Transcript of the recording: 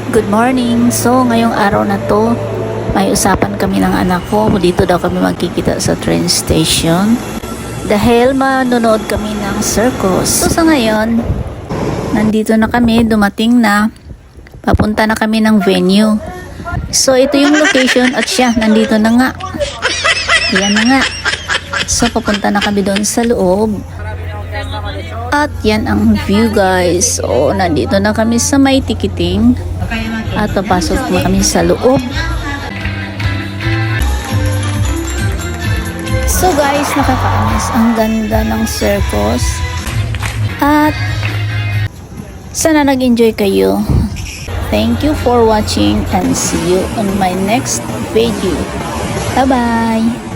Good morning! So, ngayong araw na to, may usapan kami ng anak ko. Dito daw kami magkikita sa train station. Dahil manonood kami ng circus. So, sa ngayon, nandito na kami, dumating na. Papunta na kami ng venue. So, ito yung location at siya, nandito na nga. Yan na nga. So, papunta na kami doon sa loob. At yan ang view, guys. So, nandito na kami sa may ticketing. At papasok na kami sa loob. So guys, nakakaamis. Ang ganda ng circus. At sana nag-enjoy kayo. Thank you for watching and see you on my next video. Bye-bye!